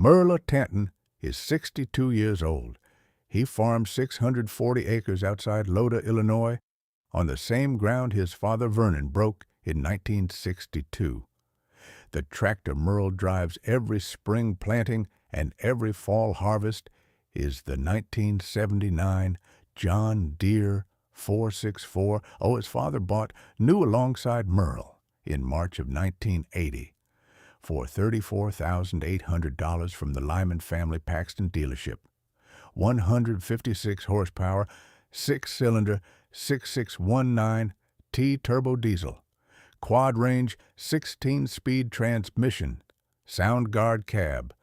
Merle Tanton is 62 years old. He farms 640 acres outside Loda, Illinois, on the same ground his father Vernon broke in 1962. The tractor Merle drives every spring planting and every fall harvest is the 1979 John Deere 464. His father bought new alongside Merle in March of 1980 for $34,800 from the Lyman family Paxton dealership. 156 horsepower, 6-cylinder, 6619 T-turbo diesel. Quad range, 16-speed transmission, sound Gard cab.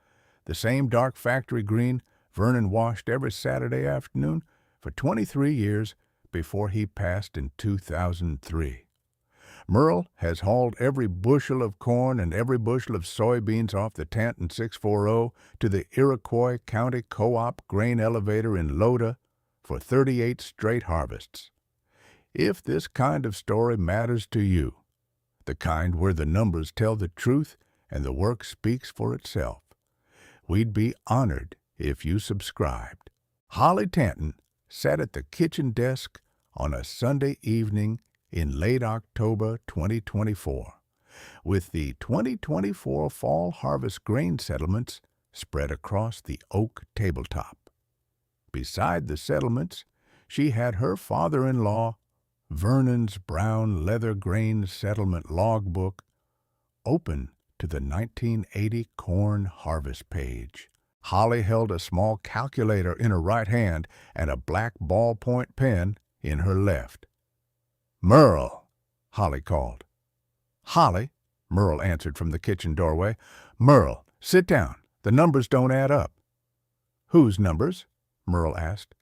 The same dark factory green Vernon washed every Saturday afternoon for 23 years before he passed in 2003. Merle has hauled every bushel of corn and every bushel of soybeans off the Tanton 640 to the Iroquois County Co-op Grain elevator in Loda for 38 straight harvests. If this kind of story matters to you, the kind where the numbers tell the truth and the work speaks for itself, we'd be honored if you subscribed. Holly Tanton sat at the kitchen desk on a Sunday evening in late October 2024, with the 2024 fall harvest grain settlements spread across the oak tabletop. Beside the settlements, she had her father-in-law, Vernon's brown leather grain settlement logbook, open to the 1980 corn harvest page. Holly held a small calculator in her right hand and a black ballpoint pen in her left. "Merle," Holly called. "Holly," Merle answered from the kitchen doorway. "Merle, sit down. The numbers don't add up." "Whose numbers?" Merle asked.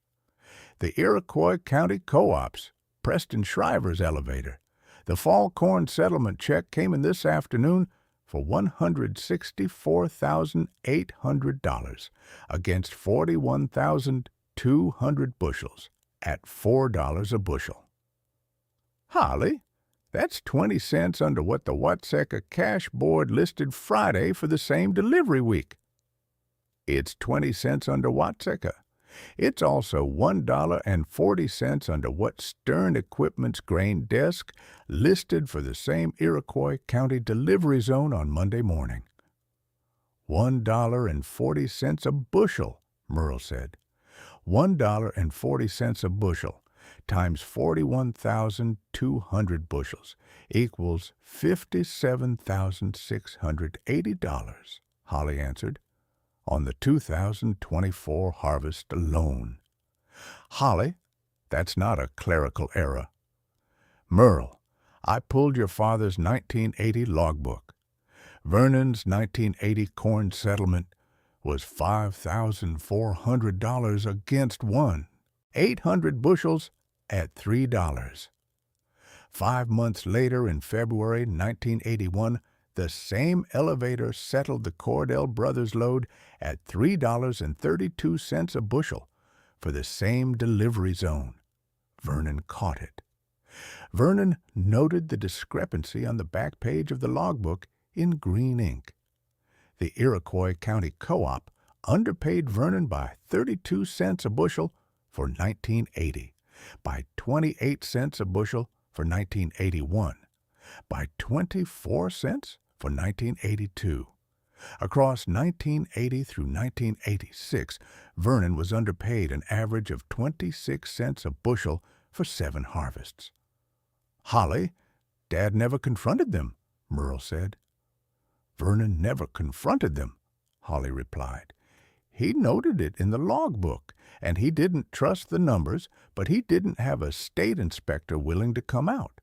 "The Iroquois County Co-op's, Preston Shriver's elevator. The fall corn settlement check came in this afternoon for $164,800 against 41,200 bushels at $4 a bushel." "Holly, that's 20 cents under what the Watseka Cash Board listed Friday for the same delivery week." "It's 20 cents under Watseka. It's also $1.40 under what Stern Equipment's grain desk listed for the same Iroquois County delivery zone on Monday morning." $1.40 a bushel, Merle said. $1.40 a bushel times 41,200 bushels equals $57,680, Holly answered, on the 2024 harvest alone. "Holly, that's not a clerical error." "Merle, I pulled your father's 1980 logbook. Vernon's 1980 corn settlement was $5,400 against 800 bushels at $3. 5 months later, in February 1981, the same elevator settled the Cordell brothers' load at $3.32 a bushel for the same delivery zone. Vernon caught it. Vernon noted the discrepancy on the back page of the logbook in green ink. The Iroquois County Co-op underpaid Vernon by 32 cents a bushel for 1980, by 28 cents a bushel for 1981, by 24 cents for 1982. Across 1980 through 1986, Vernon was underpaid an average of 26 cents a bushel for 7 harvests. "Holly, Dad never confronted them," Merle said. "Vernon never confronted them," Holly replied. "He noted it in the logbook, and he didn't trust the numbers, but he didn't have a state inspector willing to come out.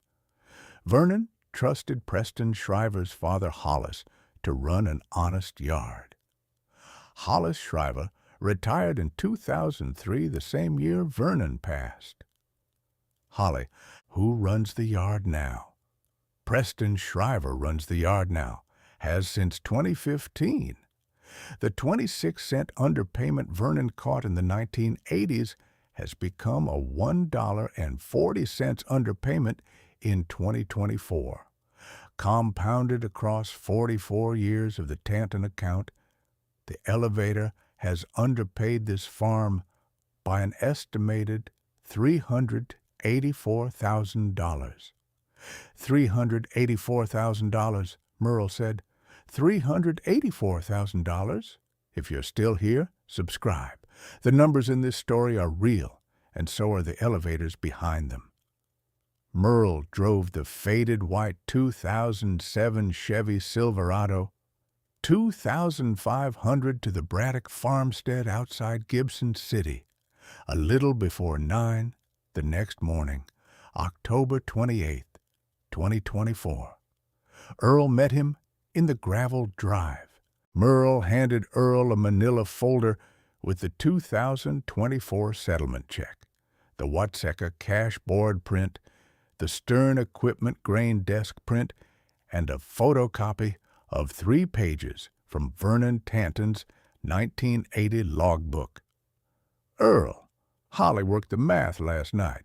Vernon trusted Preston Shriver's father Hollis to run an honest yard. Hollis Shriver retired in 2003, the same year Vernon passed." "Holly, who runs the yard now?" "Preston Shriver runs the yard now, has since 2015. The 26-cent underpayment Vernon caught in the 1980s has become a $1.40 underpayment in 2024, compounded across 44 years of the Tanton account The elevator has underpaid this farm by an estimated $384,000. $384,000, Merle said. $384,000. If you're still here, subscribe. The numbers in this story are real, and so are the elevators behind them. Merle drove the faded white 2007 Chevy Silverado, 2,500 to the Braddock farmstead outside Gibson City, a little before 9 the next morning, October 28th, 2024. Earl met him in the gravel drive. Merle handed Earl a manila folder with the 2024 settlement check, the Watseka cash board print, the Stern Equipment grain desk print, and a photocopy of 3 pages from Vernon Tanton's 1980 logbook. Earl, Holly worked the math last night.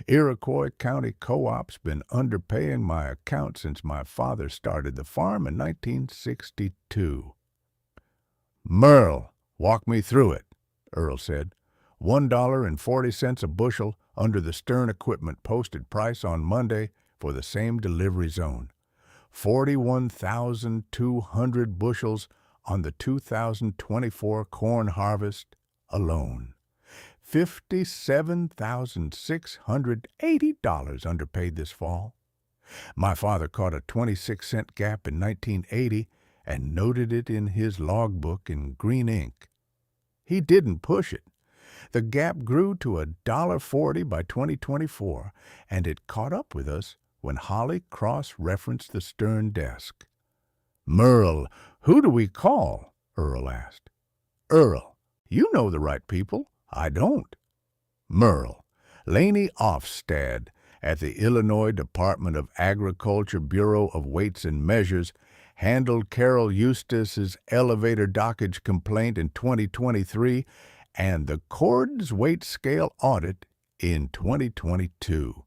Iroquois County Co-op's been underpaying my account since my father started the farm in 1962. Merle, walk me through it, Earl said. $1.40 a bushel under the Stern Equipment posted price on Monday for the same delivery zone. 41,200 bushels on the 2024 corn harvest alone. $57,680 underpaid this fall. My father caught a 26-cent gap in 1980 and noted it in his logbook in green ink. He didn't push it. The gap grew to $1.40 by 2024, and it caught up with us when Holly cross-referenced the Stern desk. Merle, who do we call? Earl asked. Earl, you know the right people. I don't. Merle, Laney Ofstad at the Illinois Department of Agriculture Bureau of Weights and Measures handled Carol Eustace's elevator dockage complaint in 2023 and the Cord's weight scale audit in 2022.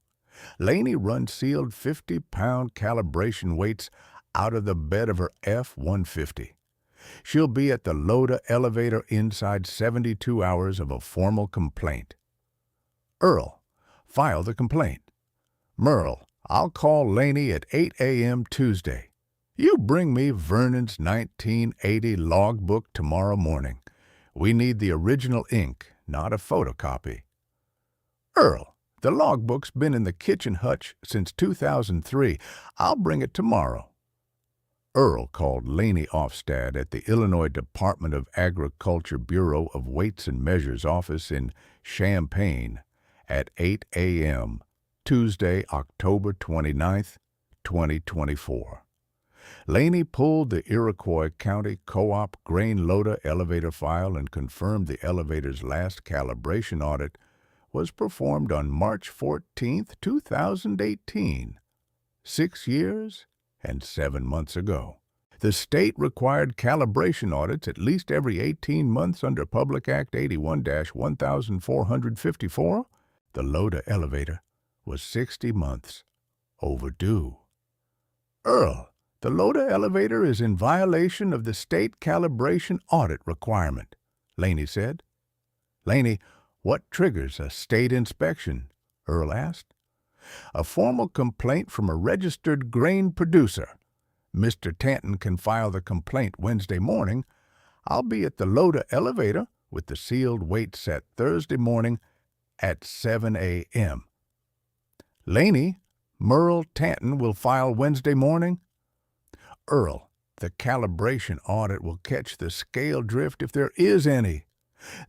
Laney run sealed 50-pound calibration weights out of the bed of her F-150. She'll be at the Loda elevator inside 72 hours of a formal complaint. Earl, file the complaint. Merle, I'll call Laney at 8 a.m. Tuesday. You bring me Vernon's 1980 logbook tomorrow morning. We need the original ink, not a photocopy. Earl, the logbook's been in the kitchen hutch since 2003. I'll bring it tomorrow. Earl called Laney Ofstad at the Illinois Department of Agriculture Bureau of Weights and Measures office in Champaign at 8 a.m. Tuesday, October 29th, 2024. Laney pulled the Iroquois County Co-op Grain Loda elevator file and confirmed the elevator's last calibration audit was performed on March 14, 2018, 6 years and 7 months ago. The state required calibration audits at least every 18 months under Public Act 81-1454. The Loda elevator was 60 months overdue. Earl, the Loda elevator is in violation of the state calibration audit requirement, Laney said. Laney, what triggers a state inspection? Earl asked. A formal complaint from a registered grain producer. Mr. Tanton can file the complaint Wednesday morning. I'll be at the Loda elevator with the sealed weight set Thursday morning at 7 a.m. Laney, Merle Tanton will file Wednesday morning. Earl, the calibration audit will catch the scale drift if there is any.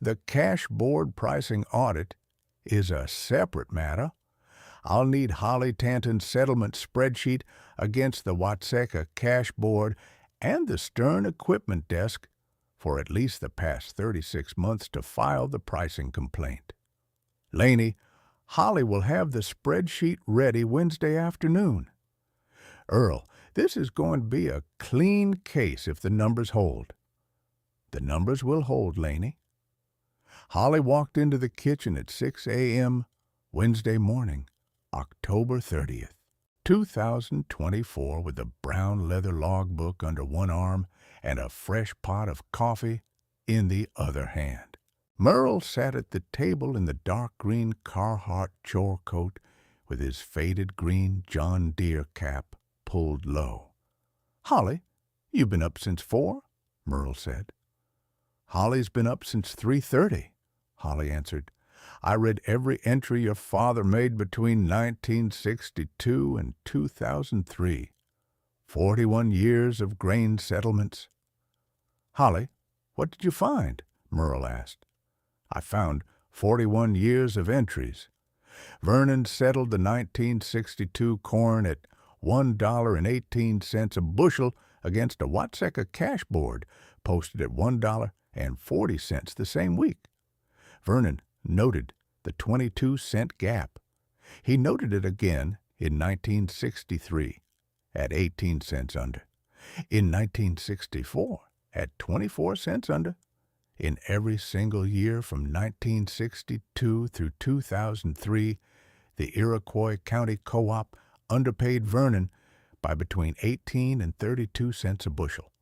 The cash board pricing audit is a separate matter. I'll need Holly Tanton's settlement spreadsheet against the Watseka cash board and the Stern Equipment desk for at least the past 36 months to file the pricing complaint. Laney, Holly will have the spreadsheet ready Wednesday afternoon. Earl, this is going to be a clean case if the numbers hold. The numbers will hold, Laney. Holly walked into the kitchen at 6 a.m. Wednesday morning, October 30th, 2024 with a brown leather logbook under one arm and a fresh pot of coffee in the other hand. Merle sat at the table in the dark green Carhartt chore coat with his faded green John Deere cap pulled low. "Holly, you've been up since 4?" Merle said. "Holly's been up since 3:30, Holly answered. "I read every entry your father made between 1962 and 2003. 41 years of grain settlements." "Holly, what did you find?" Merle asked. "I found 41 years of entries. Vernon settled the 1962 corn at $1.18 a bushel against a Watseka cash board posted at $1.40 the same week. Vernon noted the 22-cent gap. He noted it again in 1963 at 18 cents under, in 1964 at 24 cents under, in every single year from 1962 through 2003, the Iroquois County Co-op underpaid Vernon by between 18 and 32 cents a bushel.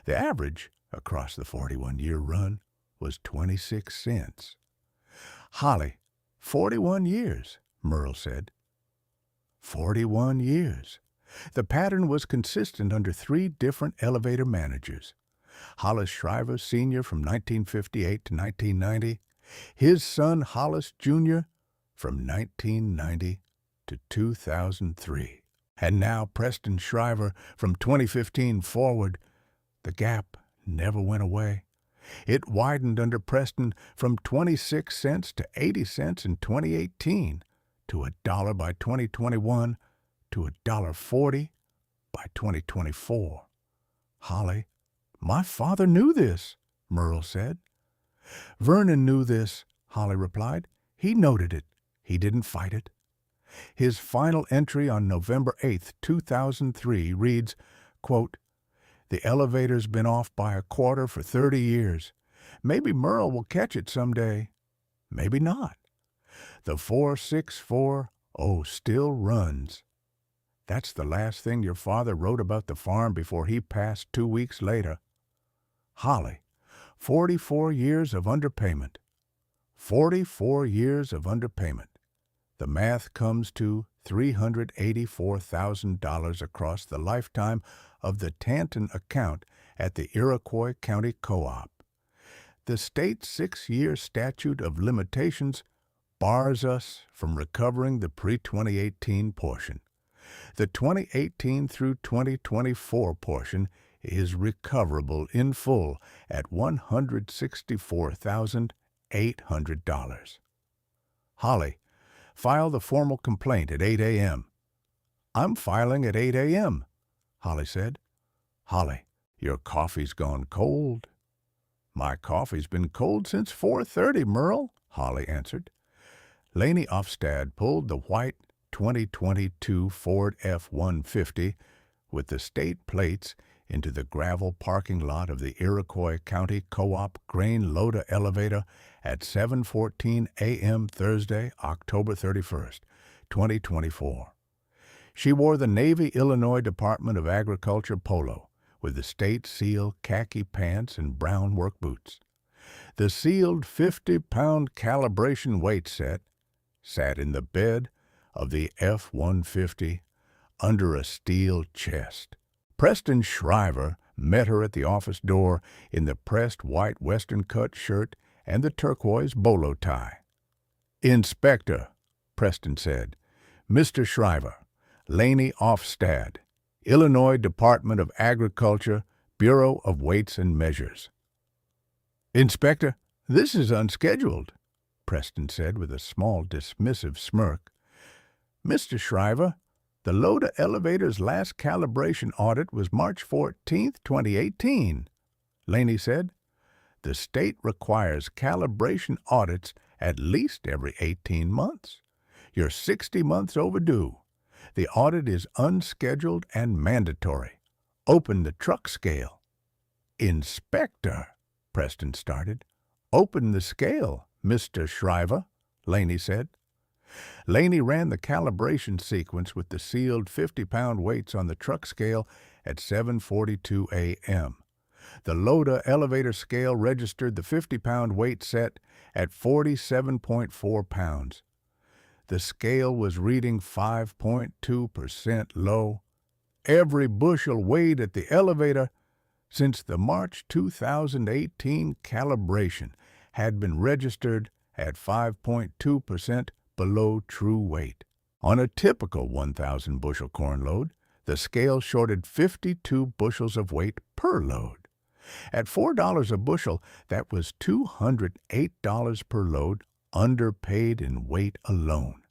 The average across the 41-year run was 26 cents. "Holly, 41 years, Merle said. 41 years. The pattern was consistent under 3 different elevator managers. Hollis Shriver Sr. from 1958 to 1990, his son Hollis Jr. from 1990 to 2003, and now Preston Shriver from 2015 forward. The gap never went away. It widened under Preston from 26 cents to 80 cents in 2018, to $1 by 2021, to $1.40 by 2024. "Holly, my father knew this," Merle said. "Vernon knew this," Holly replied. "He noted it. He didn't fight it." His final entry on November 8, 2003 reads, quote, "The elevator's been off by a quarter for 30 years. Maybe Merle will catch it someday. Maybe not. The 4640 still runs." That's the last thing your father wrote about the farm before he passed 2 weeks later. Holly, 44 years of underpayment. 44 years of underpayment. The math comes to $384,000 across the lifetime of the Tanton account at the Iroquois County Co-op. The state's 6-year statute of limitations bars us from recovering the pre-2018 portion. The 2018 through 2024 portion is recoverable in full at $164,800. Holly, file the formal complaint at 8 a.m. "I'm filing at 8 a.m., Holly said. "Holly, your coffee's gone cold." "My coffee's been cold since 4:30, Merle," Holly answered. Laney Ofstad pulled the white 2022 Ford F-150 with the state plates into the gravel parking lot of the Iroquois County Co-op Grain Loda elevator at 7:14 a.m. Thursday, October 31st, 2024. She wore the Navy Illinois Department of Agriculture polo with the state seal khaki pants and brown work boots. The sealed 50-pound calibration weight set sat in the bed of the F-150 under a steel chest. Preston Shriver met her at the office door in the pressed white western-cut shirt and the turquoise bolo tie. "Inspector," Preston said. "Mr. Shriver, Laney Ofstad, Illinois Department of Agriculture, Bureau of Weights and Measures." "Inspector, this is unscheduled," Preston said with a small dismissive smirk. "Mr. Shriver, the Loda elevator's last calibration audit was March 14, 2018, Laney said. "The state requires calibration audits at least every 18 months. You're 60 months overdue. The audit is unscheduled and mandatory. Open the truck scale." "Inspector," Preston started. "Open the scale, Mr. Shriver," Laney said. Laney ran the calibration sequence with the sealed 50-pound weights on the truck scale at 7:42 a.m. The Loda elevator scale registered the 50-pound weight set at 47.4 pounds. The scale was reading 5.2% low. Every bushel weighed at the elevator since the March 2018 calibration had been registered at 5.2% below true weight. On a typical 1,000 bushel corn load, the scale shorted 52 bushels of weight per load. At $4 a bushel, that was $208 per load, underpaid in weight alone.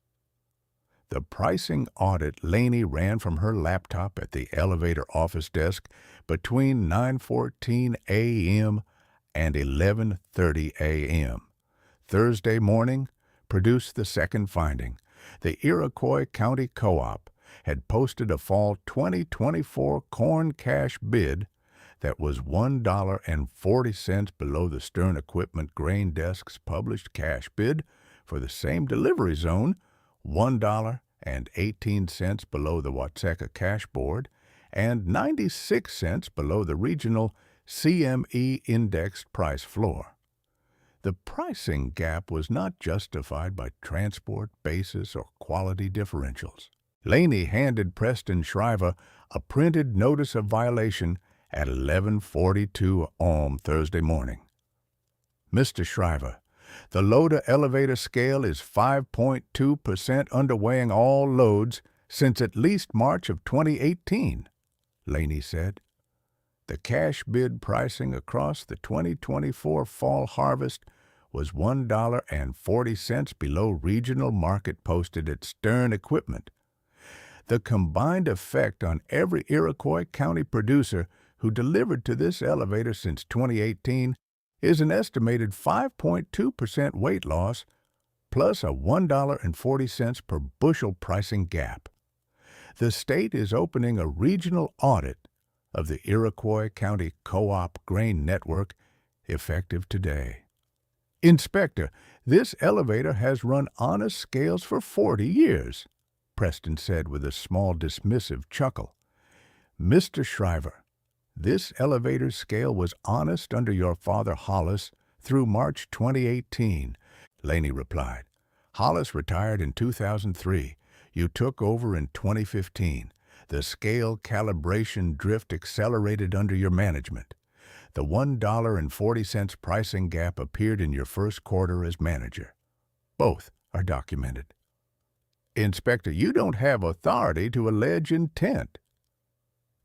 The pricing audit Laney ran from her laptop at the elevator office desk between 9:14 a.m. and 11:30 a.m. Thursday morning produced the second finding. The Iroquois County Co-op had posted a fall 2024 corn cash bid that was $1.40 below the Stern Equipment Grain Desk's published cash bid for the same delivery zone, $1.18 below the Watseka Cash Board, and 96 cents below the regional CME indexed price floor. The pricing gap was not justified by transport, basis, or quality differentials. Laney handed Preston Shriver a printed notice of violation at 11:42 a.m. Thursday morning. Mr. Shriver, the Loda elevator scale is 5.2% underweighing all loads since at least March of 2018, Laney said. The cash bid pricing across the 2024 fall harvest was $1.40 below regional market posted at Stern Equipment. The combined effect on every Iroquois County producer who delivered to this elevator since 2018 is an estimated 5.2% weight loss plus a $1.40 per bushel pricing gap. The state is opening a regional audit of the Iroquois County Co-op Grain Network effective today. Inspector, this elevator has run honest scales for 40 years, Preston said with a small dismissive chuckle. Mr. Shriver, this elevator scale was honest under your father Hollis through March 2018, Laney replied. Hollis retired in 2003. You took over in 2015. The scale calibration drift accelerated under your management. The $1.40 pricing gap appeared in your first quarter as manager. Both are documented. Inspector, you don't have authority to allege intent.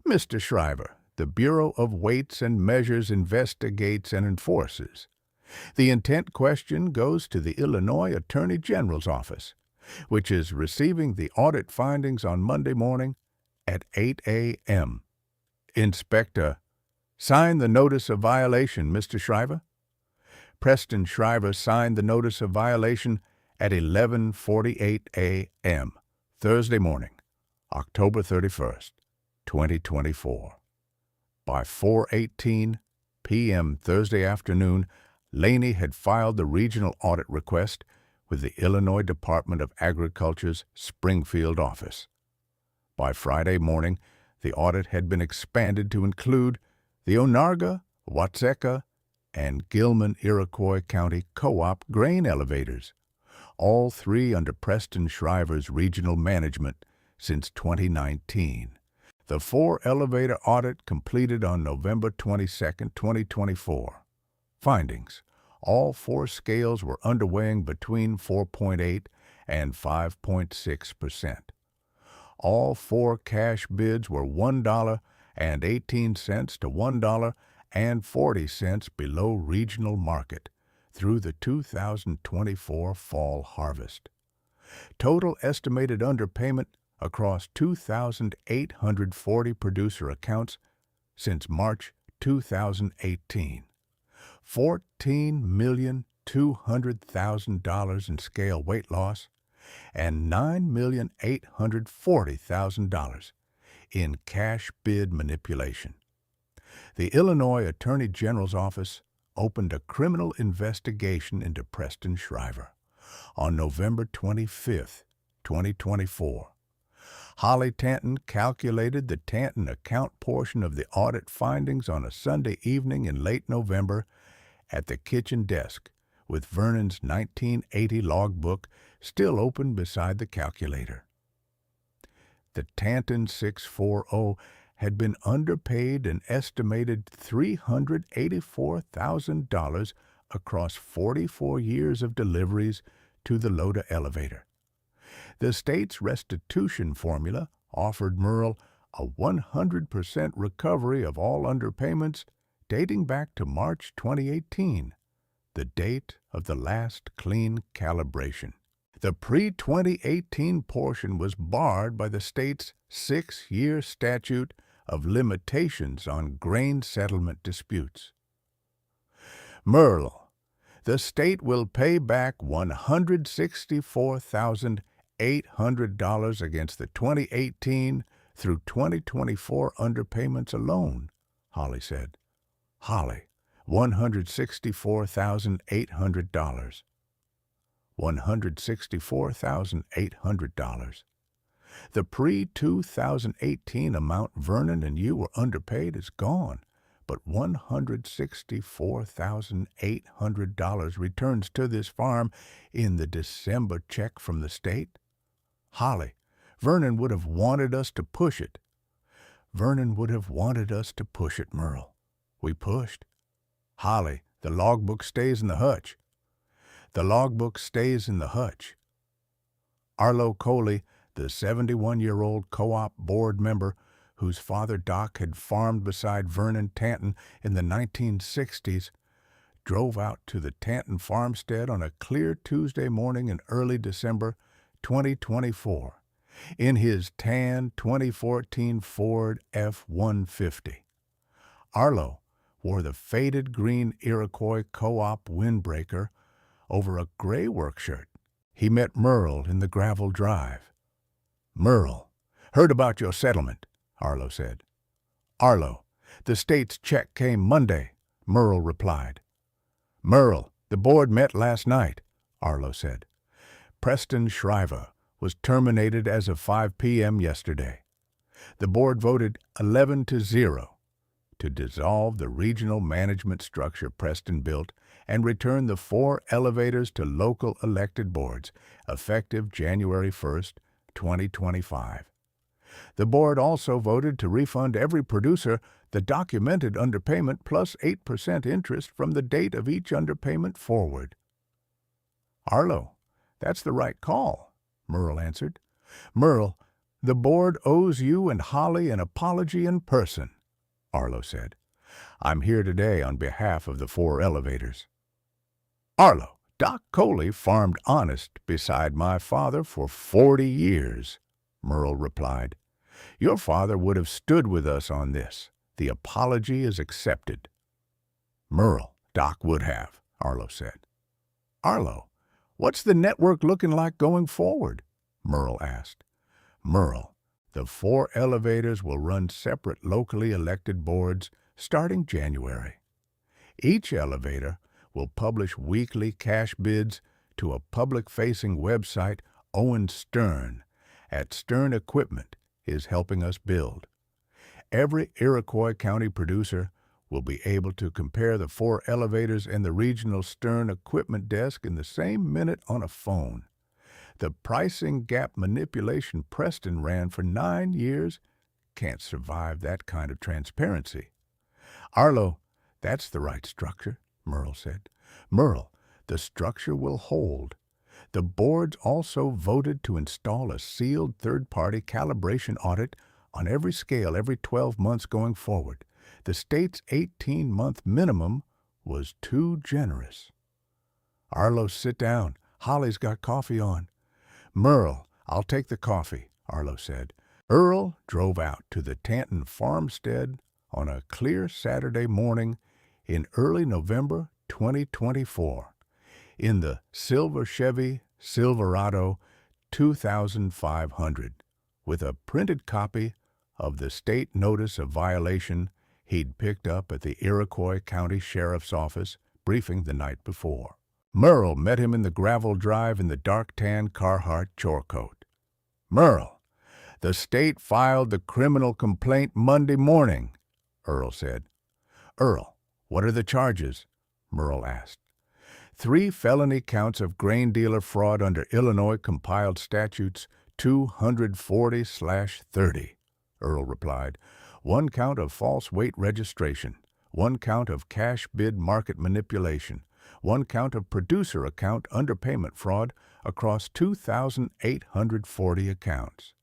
Mr. Shriver, the Bureau of Weights and Measures investigates and enforces. The intent question goes to the Illinois Attorney General's office, which is receiving the audit findings on Monday morning at 8 a.m. Inspector, sign the notice of violation, Mr. Shriver. Preston Shriver signed the notice of violation at 11:48 a.m. Thursday morning, October 31st, 2024. By 4:18 p.m. Thursday afternoon, Laney had filed the regional audit request with the Illinois Department of Agriculture's Springfield office. By Friday morning, the audit had been expanded to include the Onarga, Watseka, and Gilman Iroquois County Co-op Grain elevators, all three under Preston Shriver's regional management since 2019. The 4-elevator audit completed on November 22, 2024. Findings: all 4 scales were underweighing between 4.8 and 5.6%. All 4 cash bids were $1.18 to $1.40 below regional market through the 2024 fall harvest. Total estimated underpayment across 2,840 producer accounts since March 2018. $14,200,000 in scale weight loss and $9,840,000 in cash bid manipulation. The Illinois Attorney General's office opened a criminal investigation into Preston Shriver. On November 25, 2024, Holly Tanton calculated the Tanton account portion of the audit findings on a Sunday evening in late November at the kitchen desk, with Vernon's 1980 logbook still open beside the calculator. The Tanton 640 had been underpaid an estimated $384,000 across 44 years of deliveries to the Loda elevator. The state's restitution formula offered Merle a 100% recovery of all underpayments dating back to March 2018, the date of the last clean calibration. The pre-2018 portion was barred by the state's 6-year statute of limitations on grain settlement disputes. Merle, the state will pay back $164,800 against the 2018 through 2024 underpayments alone, Holly said. Holly, $164,800. $164,800. The pre-2018 amount Vernon and you were underpaid is gone, but $164,800 returns to this farm in the December check from the state. Holly, Vernon would have wanted us to push it. Vernon would have wanted us to push it, Merle. We pushed. Holly, the logbook stays in the hutch. The logbook stays in the hutch. Arlo Coley, the 71-year-old co-op board member whose father Doc had farmed beside Vernon Tanton in the 1960s, drove out to the Tanton farmstead on a clear Tuesday morning in early December 2024 in his tan 2014 Ford F-150. Arlo wore the faded green Iroquois Co-op windbreaker over a gray work shirt. He met Merle in the gravel drive. Merle, heard about your settlement, Arlo said. Arlo, the state's check came Monday, Merle replied. Merle, the board met last night, Arlo said. Preston Shriver was terminated as of 5 p.m. yesterday. The board voted 11-0 to dissolve the regional management structure Preston built and return the 4 elevators to local elected boards, effective January 1st, 2025. The board also voted to refund every producer the documented underpayment plus 8% interest from the date of each underpayment forward. Arlo, that's the right call, Merle answered. Merle, the board owes you and Holly an apology in person, Arlo said. I'm here today on behalf of the 4 elevators. Arlo, Doc Coley farmed honest beside my father for 40 years, Merle replied. Your father would have stood with us on this. The apology is accepted. Merle, Doc would have, Arlo said. Arlo, what's the network looking like going forward? Merle asked. Merle, the 4 elevators will run separate locally elected boards starting January. Each elevator will publish weekly cash bids to a public-facing website Owen Stern at Stern Equipment is helping us build. Every Iroquois County producer will be able to compare the 4 elevators and the regional Stern Equipment desk in the same minute on a phone. The pricing gap manipulation Preston ran for 9 years can't survive that kind of transparency. Arlo, that's the right structure, Merle said. Merle, the structure will hold. The boards also voted to install a sealed third-party calibration audit on every scale every 12 months going forward. The state's 18-month minimum was too generous. Arlo, sit down. Holly's got coffee on. Merle, I'll take the coffee, Arlo said. Earl drove out to the Tanton farmstead on a clear Saturday morning in early November 2024 in the silver Chevy Silverado 2500 with a printed copy of the state notice of violation he'd picked up at the Iroquois County Sheriff's Office briefing the night before. Merle met him in the gravel drive in the dark tan Carhartt chore coat. "Merle, the state filed the criminal complaint Monday morning," Earl said. "Earl, what are the charges?" Merle asked. "3 felony counts of grain dealer fraud under Illinois compiled statutes 240/30, Earl replied. 1 count of false weight registration, 1 count of cash bid market manipulation, 1 count of producer account underpayment fraud across 2,840 accounts.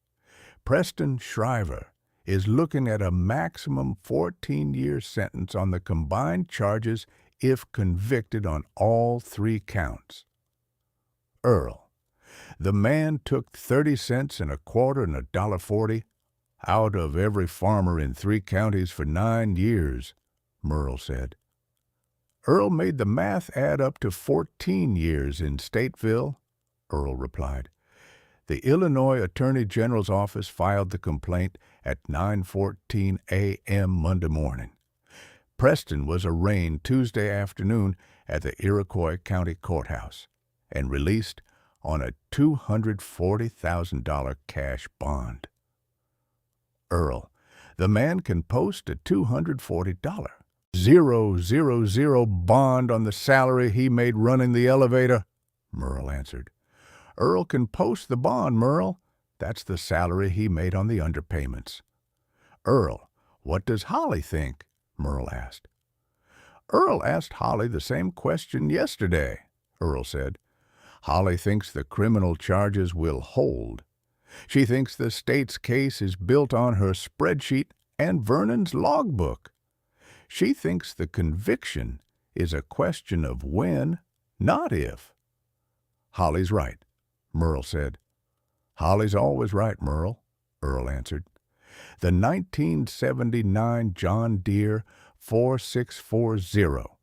Preston Shriver is looking at a maximum 14-year sentence on the combined charges if convicted on all 3 counts. Earl, the man took 30 cents and a quarter and $1.40 out of every farmer in 3 counties for 9 years, Merle said. Earl made the math add up to 14 years in Stateville, Earl replied. The Illinois Attorney General's office filed the complaint at 9:14 a.m. Monday morning. Preston was arraigned Tuesday afternoon at the Iroquois County Courthouse and released on a $240,000 cash bond. Earl, the man can post a $240,000 bond on the salary he made running the elevator, Merle answered. Earl can post the bond, Merle. That's the salary he made on the underpayments. Earl, what does Holly think? Merle asked. Earl asked Holly the same question yesterday, Earl said. Holly thinks the criminal charges will hold. She thinks the state's case is built on her spreadsheet and Vernon's logbook. She thinks the conviction is a question of when, not if. Holly's right, Merle said. Holly's always right, Merle, Earl answered. The 1979 John Deere 4640,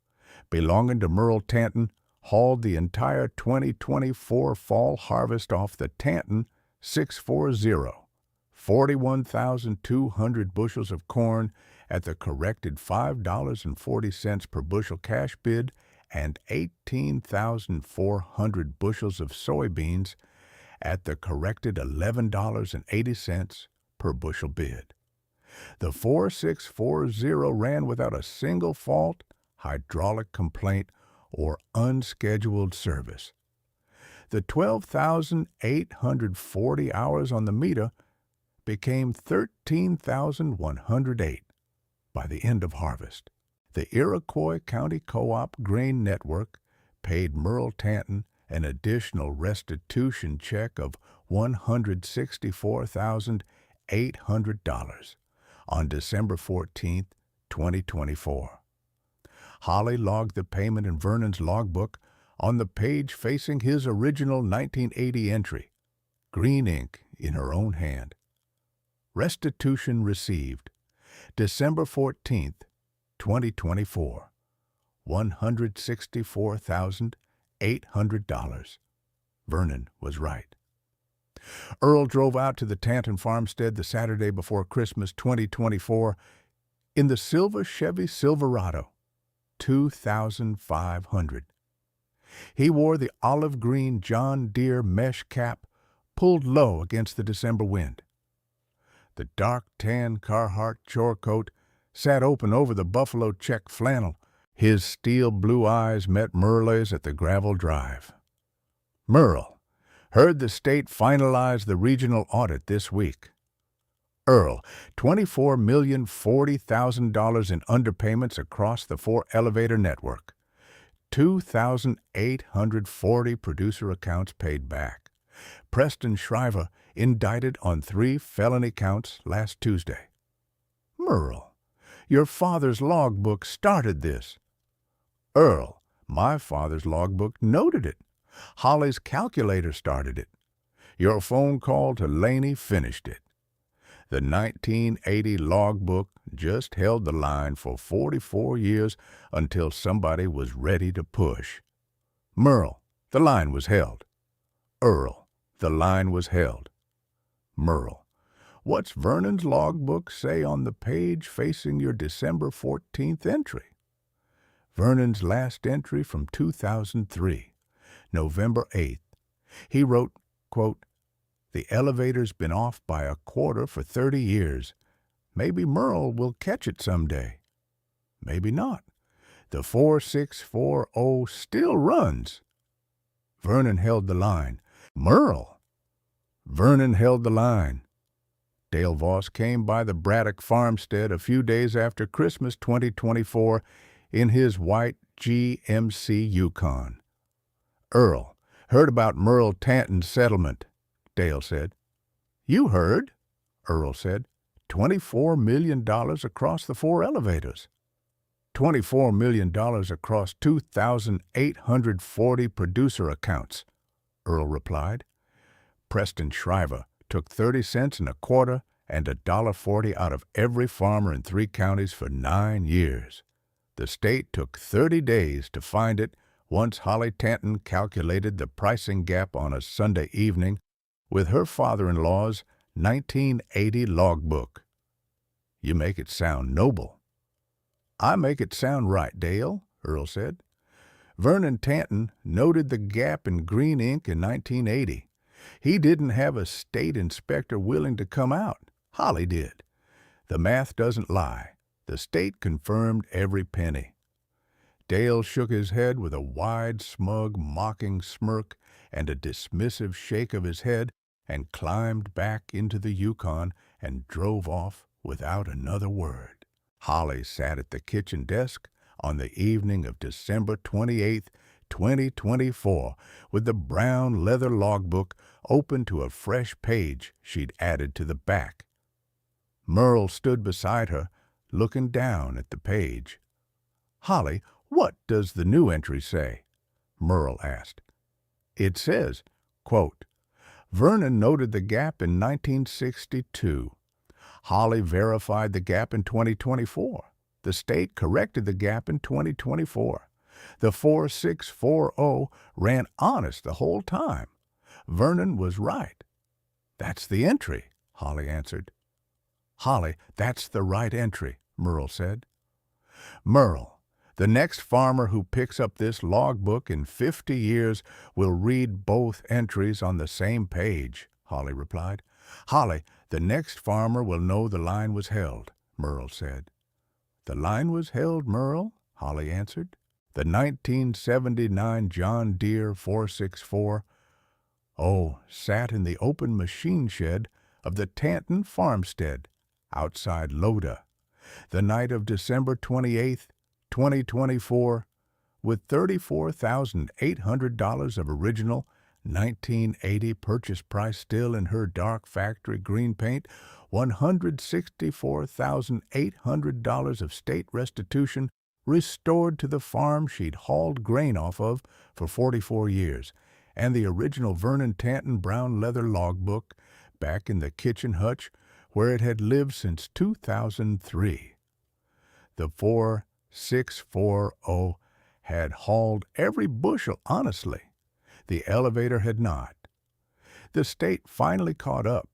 belonging to Merle Tanton, hauled the entire 2024 fall harvest off the Tanton 640, 41,200 bushels of corn at the corrected $5.40 per bushel cash bid and 18,400 bushels of soybeans at the corrected $11.80 per bushel bid. The 4640 ran without a single fault, hydraulic complaint, or unscheduled service. The 12,840 hours on the meter became 13,108 by the end of harvest. The Iroquois County Co-op Grain Network paid Merle Tanton an additional restitution check of $164,800 on December 14, 2024. Holly logged the payment in Vernon's logbook on the page facing his original 1980 entry, green ink in her own hand. Restitution received December 14, 2024, $164,800. Vernon was right. Earl drove out to the Tanton farmstead the Saturday before Christmas 2024 in the silver Chevy Silverado, 2,500. He wore the olive green John Deere mesh cap pulled low against the December wind. The dark tan Carhartt chore coat sat open over the buffalo check flannel. His steel blue eyes met Merle's at the gravel drive. Merle, heard the state finalize the regional audit this week. Earl, $24,040,000 in underpayments across the 4-elevator network. 2,840 producer accounts paid back. Preston Shriver indicted on 3 felony counts last Tuesday. Merle, your father's logbook started this. Earl, my father's logbook noted it. Holly's calculator started it. Your phone call to Laney finished it. The 1980 logbook just held the line for 44 years until somebody was ready to push. Merle, the line was held. Earl, the line was held. Merle, what's Vernon's logbook say on the page facing your December 14th entry? Vernon's last entry from 2003. November 8th. He wrote, quote, "The elevator's been off by a quarter for 30 years. Maybe Merle will catch it someday. Maybe not. The 4640 still runs." Vernon held the line. Merle! Vernon held the line. Dale Voss came by the Braddock farmstead a few days after Christmas 2024 in his white GMC Yukon. "Earl, heard about Merle Tanton's settlement," Dale said. "You heard," Earl said. $24 million across the 4 elevators. $24 million across 2,840 producer accounts, Earl replied. Preston Shriver took 30 cents and a quarter and $1.40 out of every farmer in 3 counties for 9 years. The state took 30 days to find it once Holly Tanton calculated the pricing gap on a Sunday evening with her father-in-law's 1980 logbook. "You make it sound noble." "I make it sound right, Dale," Earl said. "Vernon Tanton noted the gap in green ink in 1980. He didn't have a state inspector willing to come out. Holly did. The math doesn't lie. The state confirmed every penny." Dale shook his head with a wide, smug, mocking smirk and a dismissive shake of his head and climbed back into the Yukon and drove off without another word. Holly sat at the kitchen desk on the evening of December 28, 2024, with the brown leather logbook open to a fresh page she'd added to the back. Merle stood beside her, looking down at the page. "Holly, what does the new entry say?" Merle asked. "It says, quote, Vernon noted the gap in 1962. Holly verified the gap in 2024. The state corrected the gap in 2024. The 4640 ran honest the whole time. Vernon was right." "That's the entry," Holly answered. "Holly, that's the right entry," Merle said. "Merle, the next farmer who picks up this logbook in 50 years will read both entries on the same page," Holly replied. "Holly, the next farmer will know the line was held," Merle said. "The line was held, Merle," Holly answered. "The 1979 John Deere 464 sat in the open machine shed of the Tanton farmstead outside Loda the night of December 28th, 2024, with $34,800 of original 1980 purchase price still in her dark factory green paint, $164,800 of state restitution restored to the farm she'd hauled grain off of for 44 years, and the original Vernon Tanton brown leather logbook back in the kitchen hutch where it had lived since 2003. The 4640 had hauled every bushel honestly. The elevator had not. The state finally caught up,